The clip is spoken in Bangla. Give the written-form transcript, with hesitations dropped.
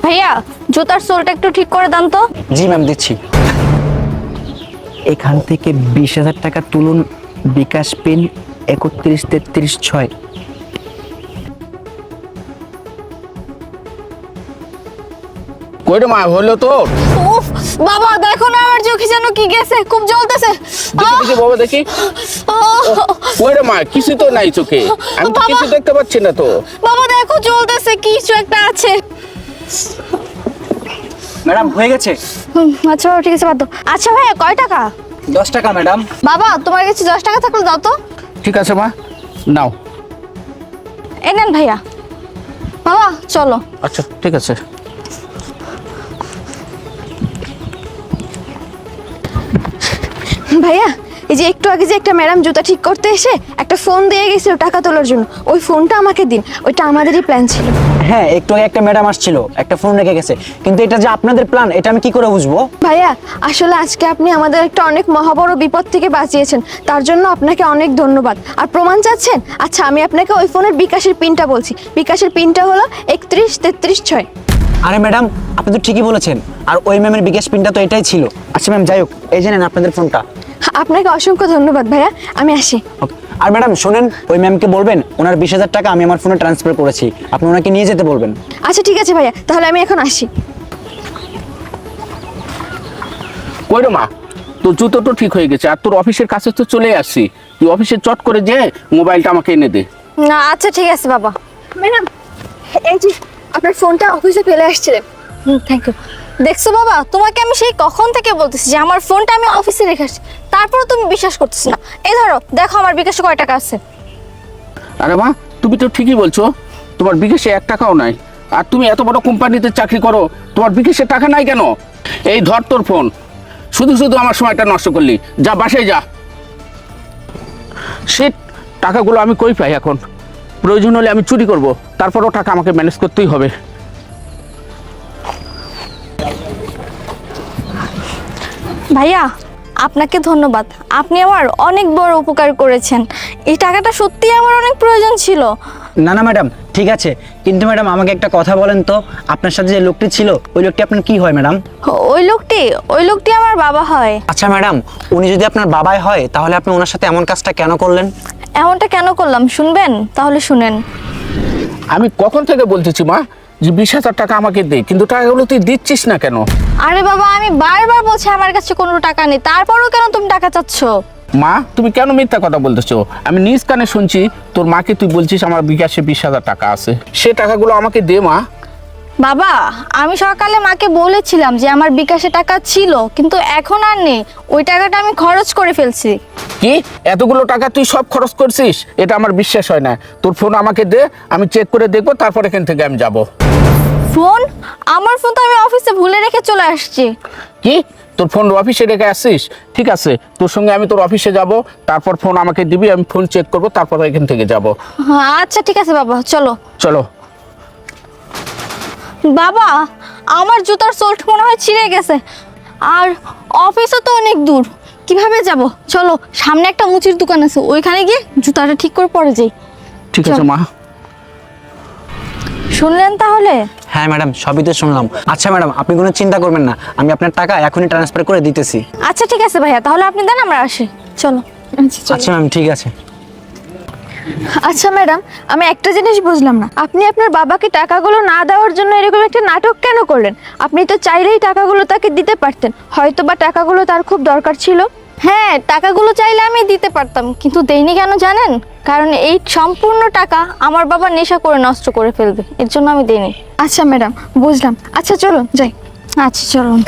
ভাইয়া জুতার সোলটা একটু ঠিক করে দেন তো। জি ম্যাম, দিচ্ছি। এখান থেকে 20,000 টাকা তুলুন, বিকাশ পিন 313336। কই রে মা, হলো তো? উফ বাবা দেখো না আমার চোখে যেন কি গেছে, খুব জ্বলতেছে। দেখি দেখি বাবা, দেখি। কই রে মা, কিছু তো নাই চোখে, আমি তো কিছু দেখতে পাচ্ছি না তো। বাবা দেখো জ্বলতেছে, কিছু একটা আছে। ম্যাডাম হয়ে গেছে। আচ্ছা বাবা, ঠিক আছে বাদ দাও। আচ্ছা ভাইয়া কয় টাকা? 10 টাকা ম্যাডাম। বাবা তোমার কাছে 10 টাকা থাকলে দাও তো। ঠিক আছে মা, নাও। এই নেন ভাইয়া। বাবা চলো। আচ্ছা ঠিক আছে। ভাইয়া এই যে একটু আগে যে একটা ম্যাডাম জুতা ঠিক করতে এসে একটা ফোন দিয়ে গেছিল টাকা তোলার জন্য, ওই ফোনটা আমাকে দিন, ওইটা আমাদেরই প্ল্যান ছিল। হ্যাঁ, একটু আগে একটা ম্যাডাম আসছিল, একটা ফোন রেখে গেছে, কিন্তু এটা যে আপনাদের প্ল্যান এটা আমি কি করে বুঝবো? ভাইয়া আসলে আজকে আপনি আমাদের একটা অনেক মহাবড় বিপদ থেকে বাঁচিয়েছেন, তার জন্য আপনাকে অনেক ধন্যবাদ। আর প্রমাণ চাচ্ছেন? আচ্ছা আমি আপনাকে ওই ফোনের বিকাশের পিনটা বলছি। বিকাশের পিনটা হলো 313336। আরে ম্যাডাম, আপনি তো ঠিকই বলেছেন, আর ওই ম্যামের বিকাশ পিনটা তো এটাই ছিল। আচ্ছা ম্যাম, যাই হোক, এই যে নেন আপনাদের ফোনটা। আপনাকে অসংখ্য ধন্যবাদ ভাইয়া, আমি আসি। ওকে। আর ম্যাডাম শোনেন, ওই ম্যামকে বলবেন ওনার 20,000 টাকা আমি আমার ফোনে ট্রান্সফার করেছি, আপনি ওনাকে নিয়ে যেতে বলবেন। আচ্ছা ঠিক আছে ভাইয়া, তাহলে আমি এখন আসি। কই রে মা, তোর জুতো তো ঠিক হয়ে গেছে, আর তোর অফিসের কাছে তো চলে আসছি, তুই অফিসে চট করে যে মোবাইলটা আমাকে এনে দে। না আচ্ছা ঠিক আছে বাবা। ম্যাডাম এই যে আপনার ফোনটা অফিসে ফেলে আসছিলেন। Thank you. দেখছো বাবা, তোমাকে আমি সেই কখন থেকে বলতেছি যে আমার ফোনটা আমি অফিসে রেখে আসছি, তারপরে তুমি বিশ্বাস করতেছ না। এই ধরো দেখো আমার বিকাশে কয় টাকা আছে। আরে মা, তুমি তো ঠিকই বলছো, তোমার বিকাশে 1 টাকাও নাই, আর তুমি এত বড় কোম্পানিতে চাকরি করো, তোমার বিকাশে টাকা নাই কেন? এই ধর তোর ফোন, শুধু শুধু আমার সময়টা নষ্ট করলি, যা বাসায় যা। সে টাকাগুলো আমি কই পাই এখন? প্রয়োজন হলে আমি চুরি করব, তারপরও টাকা আমাকে ম্যানেজ করতেই হবে। ভাইয়া আপনাকে ধন্যবাদ, আপনি আমার অনেক বড় উপকার করেছেন। এই টাকাটা সত্যিই আমার অনেক প্রয়োজন ছিল। না না ম্যাডাম, ঠিক আছে, কিন্তু ম্যাডাম আমাকে একটা কথা বলেন তো, আপনার সাথে যে লোকটি ছিল ওই লোকটি আপনার কি হয় ম্যাডাম? ওই লোকটি আমার বাবা হয়। আচ্ছা ম্যাডাম, উনি যদি আপনার বাবাই হয় তাহলে আপনি ওনার সাথে এমন কাজটা কেন করলেন? এমনটা কেন করলাম শুনবেন? তাহলে শুনেন। আমি কখন থেকে বলতেছি মা যে 20,000 টাকা আমাকে দে, কিন্তু টাকাগুলো তুই দিচ্ছিস না কেন? আরে বাবা আমি বারবার বলছি আমার কাছে কোনো টাকা নেই, তারপরেও কেন তুমি টাকা চাচ্ছ? মা তুমি কেন মিথ্যা কথা বলতেছো? আমি নিজ কানে শুনছি তোর মাকে তুই বলছিস আমার বিকাশে 20,000 টাকা আছে, সে টাকাগুলো আমাকে দে মা। বাবা আমি সকালে মাকে বলেছিলাম যে আমার বিকাশে টাকা ছিল, কিন্তু এখন আর নেই, ওই টাকাটা আমি খরচ করে ফেলছি। কি এতগুলো টাকা তুই সব খরচ করছিস? এটা আমার বিশ্বাস হয় না। তোর ফোন আমাকে দে, আমি চেক করে দেখবো, তারপর এখান থেকে আমি যাব। ফোন? আমার ফোন তো আমি অফিসে ভুলে রেখে চলে আসছি। কি তোর ফোন অফিসে রেখে আসছিস? ঠিক আছে, তোর সঙ্গে আমি তোর অফিসে যাব, তারপর ফোন আমাকে দিবি, আমি ফোন চেক করব, তারপর এখান থেকে যাব। আচ্ছা ঠিক আছে বাবা, চলো। চলো। বাবা আমার জুতার সোল মনে হয় ছিঁড়ে গেছে, আর অফিসও তো অনেক দূর, কিভাবে যাব? চলো সামনে একটা মুচির দোকান আছে, ওইখানে গিয়ে জুতাটা ঠিক করে পরে যাই। ঠিক আছে মা। শুনলেন তাহলে? হ্যাঁ ম্যাডাম, সবই তো শুনলাম। আচ্ছা ম্যাডাম, আপনি কোনো চিন্তা করবেন না, আমি আপনার টাকা এখনই ট্রান্সফার করে দিতেছি। আচ্ছা ঠিক আছে ভাইয়া, তাহলে আপনি দেন, আমরা আসি। চলো। আচ্ছা ম্যাম, ঠিক আছে। আচ্ছা ম্যাডাম, আমি একটা জিনিস বুঝলাম না, আপনি আপনার বাবাকে টাকাগুলো না দেওয়ার জন্য এরকম একটা নাটক কেন করলেন? আপনি তো চাইলেই টাকাগুলো তাকে দিতে পারতেন, হয়তো বা টাকাগুলো তার খুব দরকার ছিল। হ্যাঁ টাকাগুলো চাইলে আমি দিতে পারতাম, কিন্তু দেইনি কেন জানেন? কারণ এই সম্পূর্ণ টাকা আমার বাবা নেশা করে নষ্ট করে ফেলবে, এর জন্য আমি দেইনি। আচ্ছা ম্যাডাম বুঝলাম, আচ্ছা চলুন যাই। আচ্ছা চলুন।